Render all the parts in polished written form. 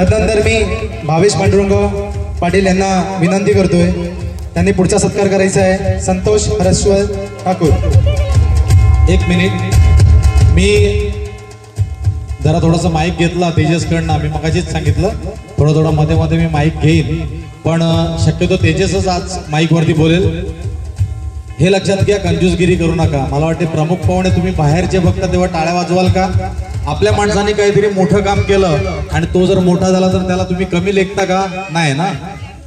तदनंतर मी भावेश पांडुरंग पाटील यांना विनंती करतोय, त्यांनी पुढचा सत्कार करायचा आहे। संतोष हरेश्वर ठाकूर। एक मिनिट, मी जरा थोडासा माईक घेतला तेजसकडनं, मी मगाशीच सांगितलं थोडं मध्ये मध्ये मी माईक घेईन, पण शक्यतो तेजसच आज माईक वरती बोलेल हे लक्षात घ्या, कंजूसगिरी करू नका। मला वाटते प्रमुख पाहुणे तुम्ही बाहेरचे बघता तेव्हा टाळ्या वाजवाल का? आपल्या माणसाने काहीतरी मोठं काम केलं आणि तो जर मोठा झाला तर त्याला तुम्ही कमी लेखता का? नाही ना।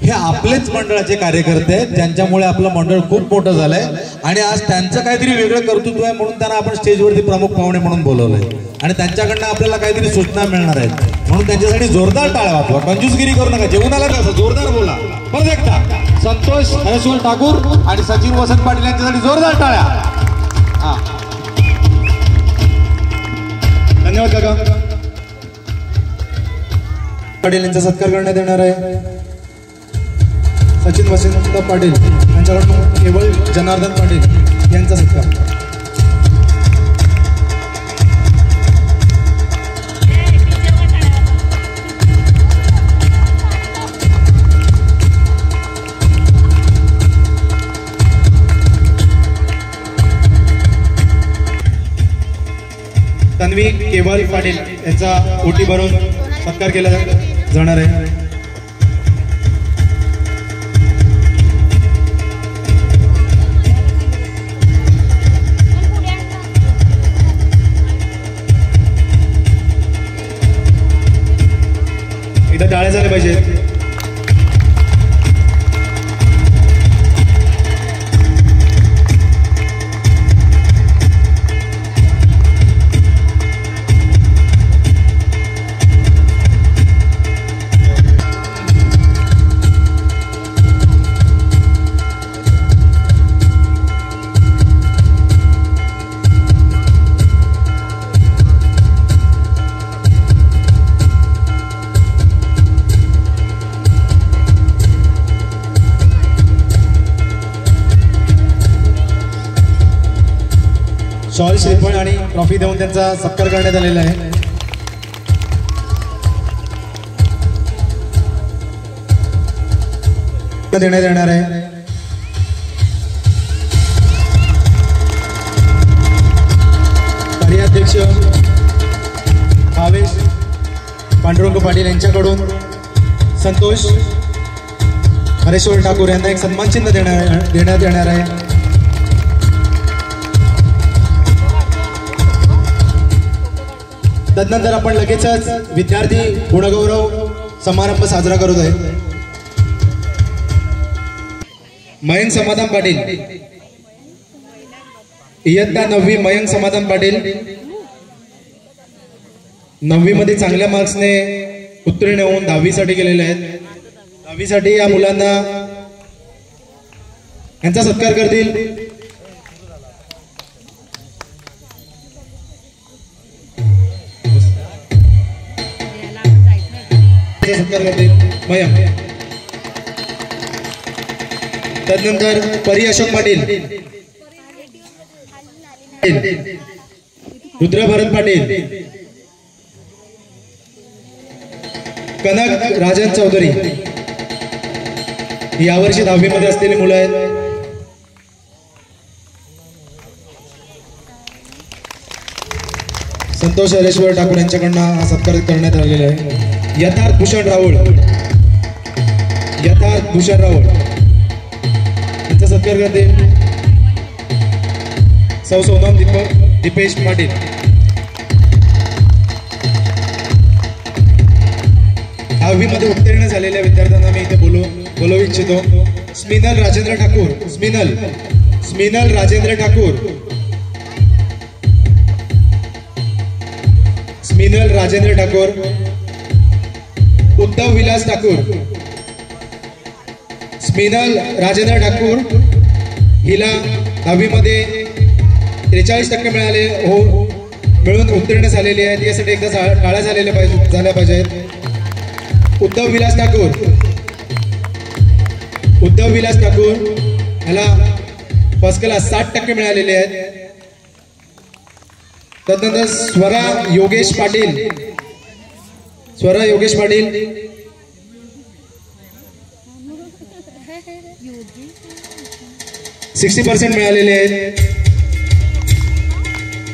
हे आपलेच मंडळाचे कार्यकर्ते आहेत, ज्यांच्यामुळे आपलं मंडळ खूप मोठं झालंय आणि आज त्यांचं काहीतरी वेगळं कर्तृत्व आहे म्हणून त्यांना आपण स्टेजवरती प्रमुख पाहुणे म्हणून बोलवलंय आणि त्यांच्याकडनं आपल्याला काहीतरी सूचना मिळणार आहेत, म्हणून त्यांच्यासाठी जोरदार टाळ्या वाजवा। कंजूसगिरी करू नका, जेवणाला कसं जोरदार बोला। परत एकदा संतोष हरेश्वर ठाकूर आणि सचिन वसंत पाटील यांच्यासाठी जोरदार टाळ्या। हा, धन्यवाद काका। पाटील यांचा सत्कार करण्यात येणार आहे। सचिन वसंत पाटील यांच्याकडून केवळ जनार्दन पाटील यांचा सत्कार। तन्वी केवल पाटील यांचा ओटी भरून सत्कार केला जाणार आहे। इथं टाळ्या झाल्या पाहिजेत। शॉल, श्रीफळ आणि ट्रॉफी देऊन त्यांचा सत्कार करण्यात आलेला आहे। देण्यात येणार आहे। कार्याध्यक्ष भावेश पांडुरंग पाटील यांच्याकडून संतोष हरेश्वर ठाकूर यांना एक सन्मान चिन्ह देण्यात येणार आहे। तदनंतर आपण लगेचच विद्यार्थी गुणगौरव समारंभ साजरा करत आहे। मयंक समाधान पाटील, इयत्ता 9वी मयंक समाधान पाटील 9वी मध्ये चांगल्या मार्क्सने उत्तीर्ण होऊन 10वी साठी गेलेले आहेत। 10वी साठी या मुलांना यांचा सत्कार करतील मयंक। तदनंतर परी अशोक पाटील, रुद्र भरत पाटील, कनक राजन चौधरी यावर्षी 10वी मध्ये असलेली मुलं आहेत। संतोष हरेश्वर ठाकूर यांच्याकडनं हा सत्कार करण्यात आलेला आहे। यथार्थ भूषण राहुल, यथार्थ भूषण राहुल यांचा सत्कार करते सौ सोनम दीपेश पाटील। 10वी मध्ये उत्तीर्ण झालेल्या विद्यार्थ्यांना मी इथे बोलवू इच्छितो। स्मिनल राजेंद्र ठाकूर, स्मिनल राजेंद्र ठाकूर, स्मिनल राजेंद्र ठाकूर, उद्धव विलास ठाकूर, स्मिनल राजेंद्र ठाकूर हिला 10वी मध्ये 43% मिळाले मिळून उत्तीर्ण झालेली आहेत। यासाठी एकदा टाळ्या झाल्या पाहिजेत। उद्धव विलास ठाकूर याला फर्स्ट क्लास 60% मिळालेले आहेत। तदनंतर स्वरा योगेश पाटील, स्वरा योगेश पाटील, 60% मिळालेले आहेत.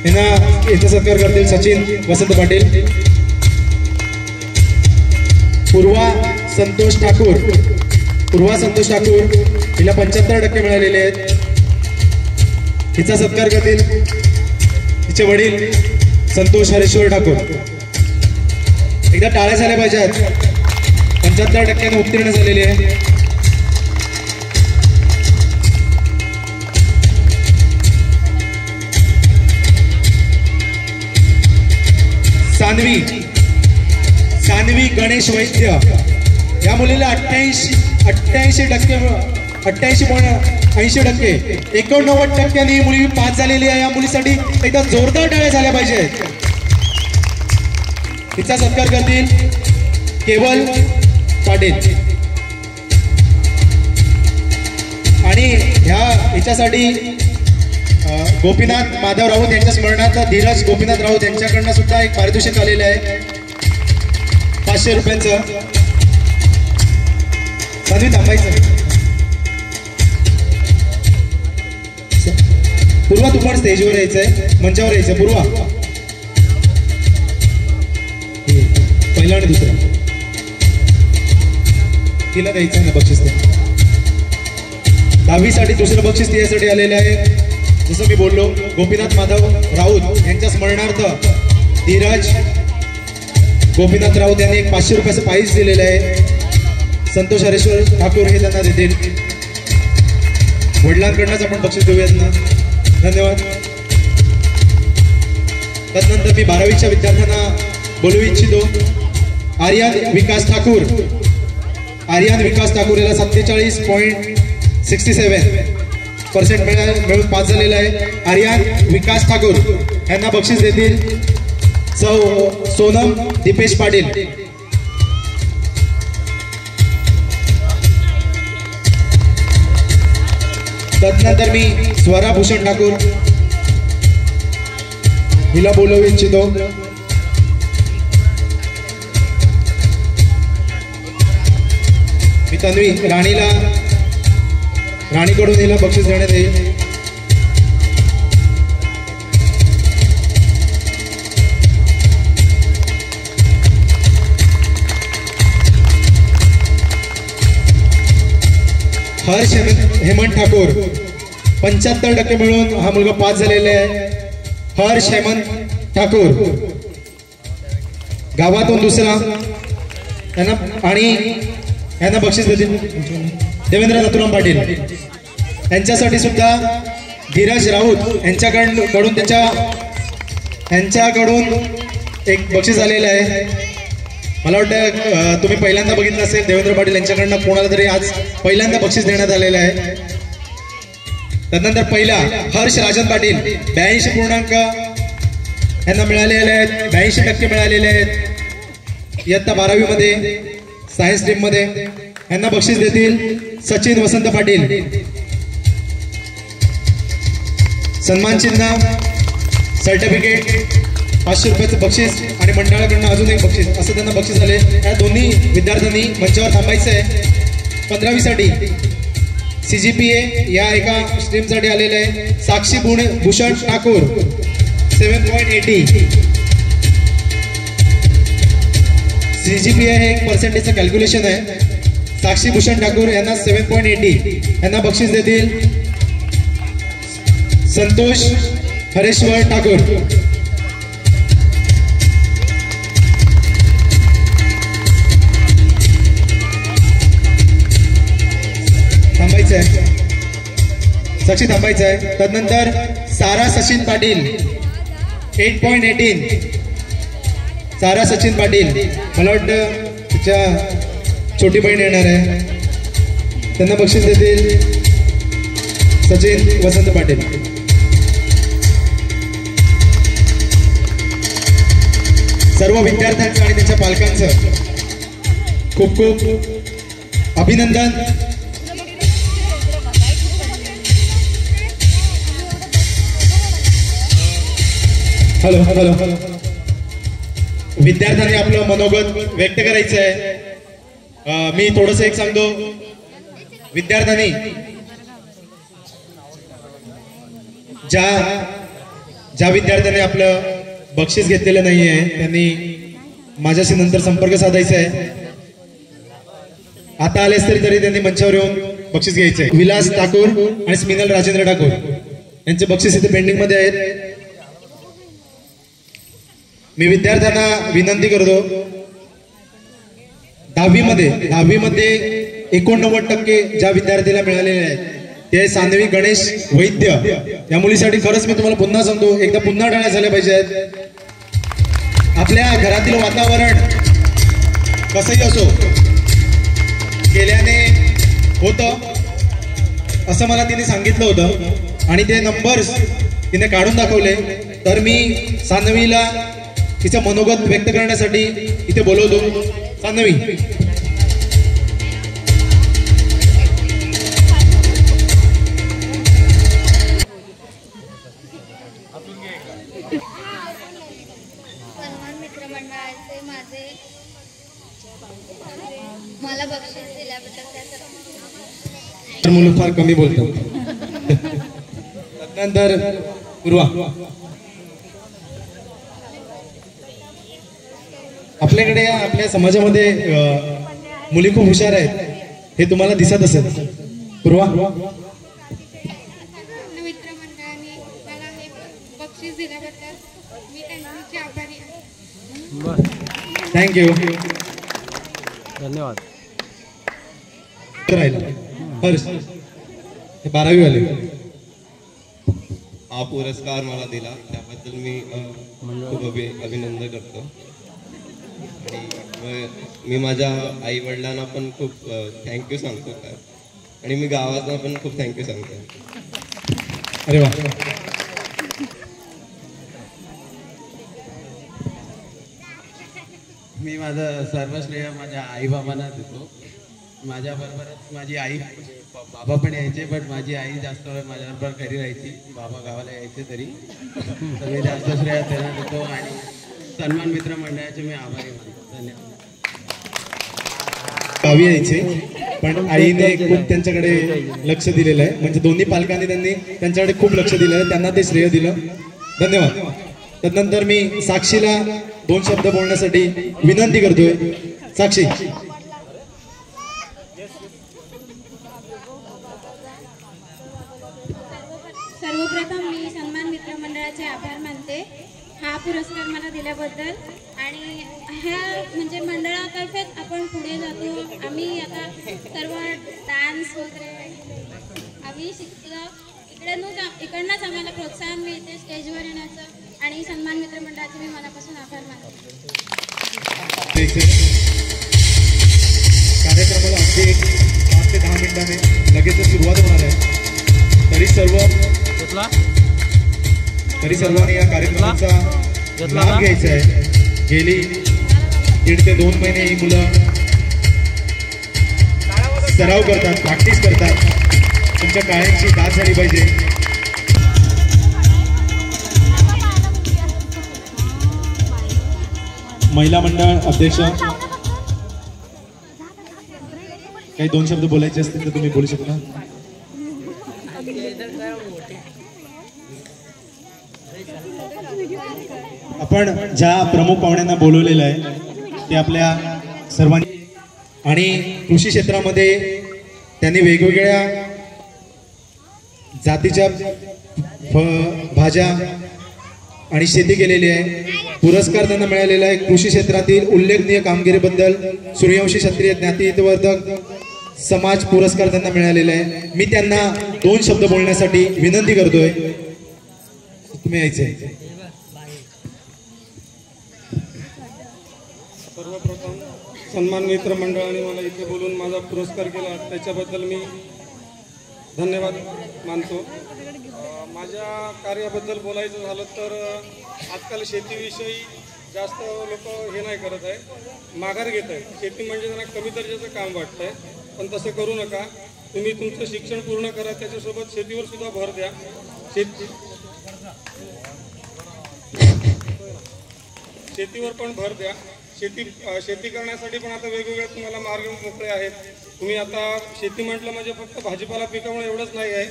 यांना सत्कार करतील सचिन वसंत पाटील. पूर्वा संतोष ठाकूर हिला 75% मिळालेले आहेत. हिचा सत्कार करतील तिचे वडील संतोष हरेश्वर ठाकूर. एकदा टाळ्या झाल्या पाहिजेत. 75% उत्तीर्ण झालेली आहे. सानवी गणेश वैद्य या मुलीला 88% 89% ही मुली पास झालेली आहे. या मुलीसाठी एकदा जोरदार टाळ्या झाल्या पाहिजेत. तिचा सत्कार करतील केवल पाटील. आणि हिच्यासाठी गोपीनाथ माधव राऊत यांच्या स्मरणार्थ धीरज गोपीनाथ राऊत यांच्याकडनं सुद्धा एक पारितोषिक आलेलं आहे 500 रुपयांचं. सानवी थांबायचं. पूर्वा तू पण स्टेजवर यायचंय, मंचावर यायचंय. पूर्वा पहिला आणि दुसरा तिला द्यायचं ना बक्षीस. 10वीसाठी दुसरं बक्षीस यासाठी आलेलं आहे. जसं मी बोललो गोपीनाथ माधव राऊत यांच्या स्मरणार्थ धीरज गोपीनाथ राऊत यांनी एक 500 रुपयाचं प्राइज दिलेलं आहे. संतोष हरेश्वर ठाकूर हे त्यांना देतील. वडिलांकडनंच आपण बक्षीस देऊयात ना. धन्यवाद. त्यानंतर मी 12वीच्या विद्यार्थ्यांना बोलू इच्छितो. आर्यन विकास ठाकूर याला 47.67% मिळून पास झालेला आहे. आर्यन विकास ठाकूर यांना बक्षीस देतील सौ सोनम दीपेश पाटील. त्यानंतर मी स्वरा भूषण ठाकूर हिला बोलवू इच्छितो. मी तन्वी राणीकडून हिला बक्षीस देण्यात येईल. हर्ष हेमंत ठाकूर 75% मिळून हा मुलगा पास झालेला आहे. हर्ष हेमंत ठाकूर गावातून दुसरा. यांना बक्षीस देतील देवेंद्र नथुराम पाटील. यांच्यासाठी सुद्धा धीरज राऊत यांच्याकडून एक बक्षीस आलेलं आहे. मला वाटतं तुम्ही पहिल्यांदा बघितलं असेल. देवेंद्र पाटील यांच्याकडनं कोणाला तरी आज पहिल्यांदा बक्षीस देण्यात आलेलं आहे. त्यानंतर पहिला हर्ष राजन पाटील 82% यांना मिळालेले आहेत. 82% मिळालेले आहेत इयत्ता 12वीमध्ये सायन्स स्ट्रीम मध्ये. यांना बक्षीस देतील सचिन वसंत पाटील. सन्मान चिन्ह, सर्टिफिकेट, 500 रुपयाचं बक्षीस आणि मंडळाकडनं अजून एक बक्षीस असं त्यांना बक्षीस आले. या दोन्ही विद्यार्थ्यांनी मंचावर थांबायचं आहे. 15वीसाठी CGPA या एका स्ट्रीमसाठी आलेलं आहे. साक्षी भूषण ठाकूर 7.80. CGPA हे एक पर्सेंटेजचं कॅल्क्युलेशन आहे. साक्षी भूषण ठाकूर यांना 7.80. यांना बक्षीस देतील संतोष हरेश्वर ठाकूर. थांबायचं आहे. साक्षी थांबायचं आहे. त्यानंतर सारा सचिन पाटील 8.18. सारा सचिन पाटील मला वाटतं तिच्या छोटी बहीण येणार आहे. त्यांना बक्षीस देतील सचिन वसंत पाटील. सर्व विद्यार्थ्यांचं आणि त्यांच्या पालकांचं खूप खूप अभिनंदन. हॅलो. विद्यार्थ्यांनी आपलं मनोगत व्यक्त करायचं आहे. मी थोडस एक सांगतो. विद्यार्थ्यांनी ज्या विद्यार्थ्यांनी आपलं बक्षीस घेतलेलं नाही आहे त्यांनी माझ्याशी नंतर संपर्क साधायचा आहे. आता आलेस तरी त्यांनी मंचावर येऊन बक्षीस घ्यायचंय. विलास ठाकूर आणि स्मिनल राजेंद्र ठाकूर यांचे बक्षीस इथे पेंडिंग मध्ये आहेत. मी विद्यार्थ्यांना विनंती करतो, 10वी मध्ये 89% ज्या विद्यार्थ्याला मिळालेले आहेत ते सान्वी गणेश वैद्य या मुलीसाठी खरंच मी तुम्हाला पुन्हा सांगतो, एकदा पुन्हा टाळ्या झाल्या पाहिजेत. आपल्या घरातील वातावरण कसंही असो केल्याने होतं असं मला तिने सांगितलं होतं आणि ते नंबर्स तिने काढून दाखवले. तर मी सान्वीला तिचं मनोगत व्यक्त करण्यासाठी इथे बोलवतो. सान्वी, मित्रमंडळाचे मला बक्षीस दिल्याबद्दल मुलं फार कमी बोलतात. त्यानंतर पूर्वा, आपल्याकडे आपल्या समाजामध्ये मुली खूप हुशार आहेत हे तुम्हाला दिसत असेल. पूर्वा, मित्रमंडळाने मला हे बक्षीस दिल्याबद्दल मी त्यांचे आभारी आहे. थँक्यू. धन्यवाद. हर्ष, 12वी वाले. हा पुरस्कार मला दिला त्याबद्दल मी खूप अभिनंदन करतो. आणि मी माझ्या आई वडिलांना पण खूप थँक्यू सांगतो काय, आणि मी गावाला पण खूप थँक्यू सांगतो. अरे वा. मी माझं सर्व श्रेय माझ्या आईबाबांना देतो. माझ्याबरोबरच माझी आई, बाबा पण यायचे, बट माझी आई जास्त वेळ माझ्याबरोबर घरी राहायची. बाबा गावाला यायचे तरी, तर मी जास्त श्रेय त्यांना देतो. आणि सन्मान मित्र मंडळाचे मी आभारी मानतो. धन्यवाद. गावी यायचे पण आईने खूप त्यांच्याकडे लक्ष दिलेलं आहे, म्हणजे दोन्ही पालकांनी त्यांनी त्यांच्याकडे खूप लक्ष दिलेलं आहे, त्यांना ते श्रेय दिलं. धन्यवाद. त्यानंतर मी साक्षीला 2 शब्द बोलण्यासाठी विनंती करतोय. साक्षी, सर्वप्रथम मी सन्मान मित्र मंडळाचे आभार मानते हा पुरस्कार मला दिल्याबद्दल. आणि ह्या म्हणजे मंडळातर्फे आपण पुढे जातो. आम्ही आता सर्व डान्स वगैरे आम्ही शिकलो. इकडनंच आम्हाला प्रोत्साहन मिळते स्टेजवर येण्याचं. आणि सन्मान मित्र मंडळाचे मी मनापासून आभार मानते. कार्यक्रमाला अगदी 5 ते 10 मिनिटांने लगेच सुरुवात होणार आहे. तरी सर्वांनी या कार्यक्रमाचा लाभ घ्यायचा आहे. गेली 1.5 ते 2 महिने ही मुलं सराव करतात, प्रॅक्टिस करतात. तुमच्या काळ्यांची दाद झाली पाहिजे. महिला मंडळ अध्यक्ष, काही 2 शब्द बोलायचे असतील तर तुम्ही बोलू शकता. आपण ज्या प्रमुख पाहुण्यांना बोलवलेलं आहे ते आपल्या सर्वांनी, आणि कृषी क्षेत्रामध्ये त्यांनी वेगवेगळ्या जातीच्या भाज्या आणि शेती केलेली आहे. पुरस्कार त्यांना मिळालेला आहे कृषी क्षेत्रातील उल्लेखनीय कामगिरीबद्दल. सूर्यवंशी क्षत्रिय ज्ञातिवर्धक समाज पुरस्कार त्यांना मिळालेला आहे. मी त्यांना 2 शब्द बोलण्यासाठी विनंती करतोय. तुम्ही यायचंय. सर्वप्रथम सन्मान मित्र मंडळाने मला इथे बोलून माझा पुरस्कार केला त्याच्याबद्दल मी धन्यवाद मानतो. माझ्या कार्याबद्दल बोलायचं झालं तर आजकाल शेतीविषयी जास्त लोक हे नाही करत आहे, माघार घेत आहे. शेती म्हणजे त्यांना कमी दर्जाचं काम वाटतं आहे, पण तसं करू नका. तुम्ही तुमचं शिक्षण पूर्ण करा, त्याच्यासोबत शेतीवर सुद्धा भर द्या. शेतीवर पण भर द्या. शेती करण्यासाठी पण आता वेगवेगळे तुम्हाला मार्ग मोकळे आहेत. तुम्ही आता शेती म्हटलं म्हणजे फक्त भाजीपाला पिकवणं एवढंच नाही आहे,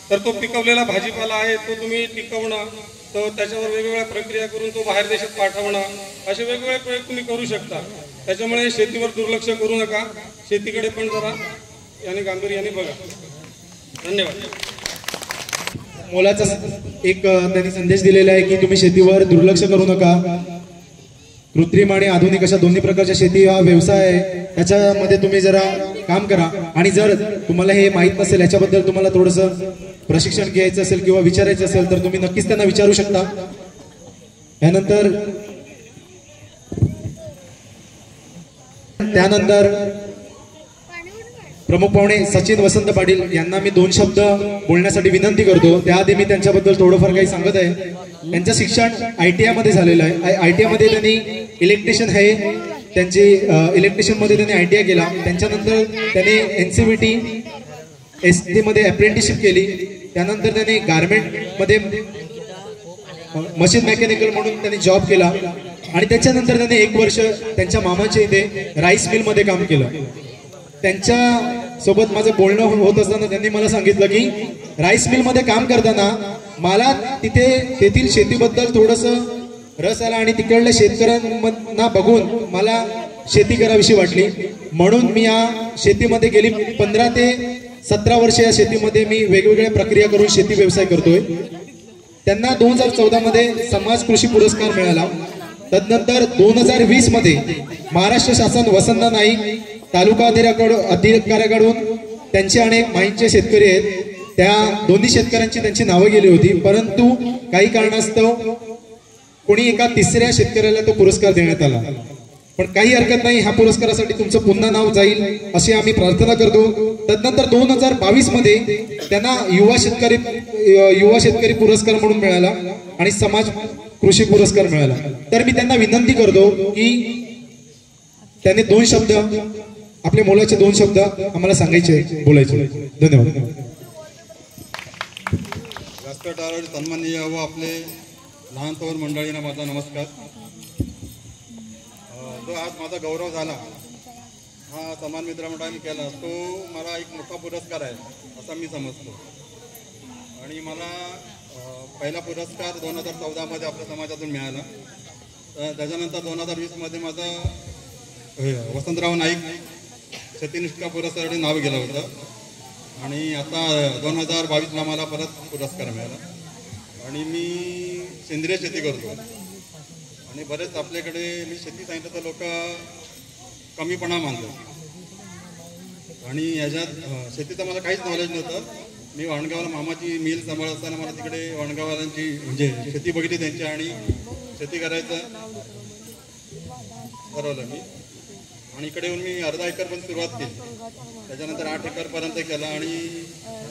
तर तो पिकवलेला भाजीपाला आहे तो तुम्ही टिकवणं, तो त्याच्यावर वेगवेगळ्या प्रक्रिया करून तो बाहेर देशात पाठवणं, असे वेगवेगळे प्रयोग तुम्ही करू शकता. त्याच्यामुळे शेतीवर दुर्लक्ष करू नका, शेतीकडे पण जरा याने गांभीर्याने बघा. धन्यवाद. मोलाचा एक त्यांनी संदेश दिलेला आहे की तुम्ही शेतीवर दुर्लक्ष करू नका. कृत्रिम आणि आधुनिक अशा दोन्ही प्रकारच्या शेती हा व्यवसाय आहे, त्याच्यामध्ये तुम्ही जरा काम करा. आणि जर तुम्हाला हे माहीत नसेल, याच्याबद्दल तुम्हाला थोडंसं प्रशिक्षण घ्यायचं असेल किंवा विचारायचं असेल तर तुम्ही नक्कीच त्यांना विचारू शकता. त्यानंतर प्रमुख पाहुणे सचिन वसंत पाटील यांना मी 2 शब्द बोलण्यासाठी विनंती करतो. त्याआधी मी त्यांच्याबद्दल थोडंफार काही सांगत आहे. त्यांचं शिक्षण ITI मध्ये झालेलं आहे. ITI मध्ये त्यांनी इलेक्ट्रिशियन आहे, त्यांची इलेक्ट्रिशियन मध्ये त्यांनी ITI केला. त्यांच्यानंतर त्यांनी NCVT ST मध्ये अप्रेंटिसशिप केली. त्यानंतर त्यांनी गारमेंट मध्ये मशीन मेकॅनिकल म्हणून त्यांनी जॉब केला. आणि त्याच्यानंतर त्यांनी 1 वर्ष त्यांच्या मामाच्या इथे राईस मिल मध्ये काम केलं. त्यांच्या सोबत माझं बोलणं होत असताना त्यांनी मला सांगितलं की राईस मिल मध्ये काम करताना मला तेथील शेतीबद्दल थोडंसं रस आला आणि तिकडल्या शेतकऱ्यांना बघून मला शेती करावीशी वाटली. म्हणून मी या शेतीमध्ये गेली 15 ते 17 वर्ष या शेतीमध्ये मी वेगवेगळ्या प्रक्रिया करून शेती व्यवसाय करतोय. त्यांना 2014 मध्ये समाज कृषी पुरस्कार मिळाला. तदनंतर 2020 मध्ये महाराष्ट्र शासन वसंत नाईक तालुका अधिकाऱ्याकडून त्यांचे अनेक माहीमचे शेतकरी आहेत, त्या दोन्ही शेतकऱ्यांची त्यांची नावं गेली होती. परंतु काही कारणास्तव कोणी एका 3ऱ्या शेतकऱ्याला तो पुरस्कार देण्यात आला. पण काही हरकत नाही, ह्या पुरस्कारासाठी तुमचं पुन्हा नाव जाईल अशी आम्ही प्रार्थना करतो. तदनंतर 2022 मध्ये त्यांना युवा शेतकरी पुरस्कार म्हणून मिळाला आणि समाज कृषी पुरस्कार मिळाला. तर मी त्यांना विनंती करतो की त्यांनी 2 शब्द, आपले मोलाचे 2 शब्द आम्हाला सांगायचे, बोलायचे. धन्यवाद. व्यासपीठावर सन्माननीय व आपले लहान थोर मंडळींना माझा नमस्कार. जो आज माझा गौरव झाला हा सन्मान मित्र मंडळाने केला, तो मला एक मोठा पुरस्कार आहे असा मी समजतो. आणि मला पहिला पुरस्कार 2014 मध्ये आपल्या समाजातून मिळाला. त्याच्यानंतर 2020 मध्ये माझं वसंतराव नाईक शेतीनिष्ठा पुरस्कारासाठी नाव गेलं होतं. आणि आता 2022ला मला परत पुरस्कार मिळाला. आणि मी सेंद्रिय शेती करतो. आणि बरेच आपल्याकडे मी शेती सांगितलं तर लोक कमीपणा मानतात. आणि ह्याच्यात शेतीचं मला काहीच नॉलेज नव्हतं. मी वाणगावला मामाची मिल सांभाळत असताना मला तिकडे वाणगाववाल्यांची म्हणजे शेती बघितली त्यांची आणि शेती करायचं ठरवलं मी. आणि इकडे येऊन मी अर्धा एकर पण सुरुवात केली. त्याच्यानंतर 8 एकरपर्यंत केला. आणि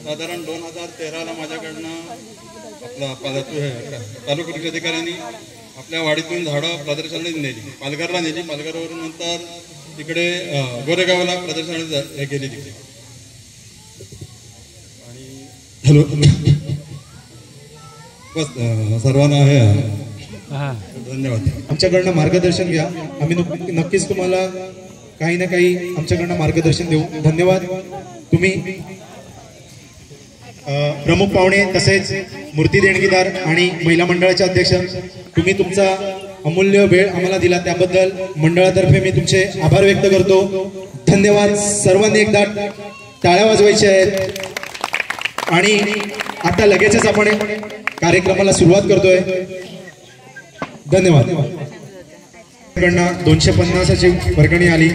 साधारण 2013ला माझ्याकडनं आपला तालुका कृषी अधिकाऱ्यांनी आपल्या वाडीतून झाडं प्रदर्शनाला नेली, पालघरला नेली. पालघरवरून नंतर तिकडे गोरेगावला प्रदर्शनाला गेली तिकडे. आणि हॅलो बस सर्वांना आहे. धन्यवाद. आमच्याकडनं मार्गदर्शन घ्या, आम्ही नक्कीच तुम्हाला काही ना काही आमच्याकडनं मार्गदर्शन देऊ. धन्यवाद. तुम्ही प्रमुख पाहुणे तसेच मूर्ती देणगीदार आणि महिला मंडळाचे अध्यक्ष, तुम्ही तुमचा अमूल्य वेळ आम्हाला दिला त्याबद्दल मंडळातर्फे मी तुमचे आभार व्यक्त करतो. धन्यवाद. सर्वांनी एकदा टाळ्या वाजवायच्या आहेत. आणि आता लगेचच आपण कार्यक्रमाला सुरुवात करतोय. धन्यवाद. 250ची वर्गणी आली.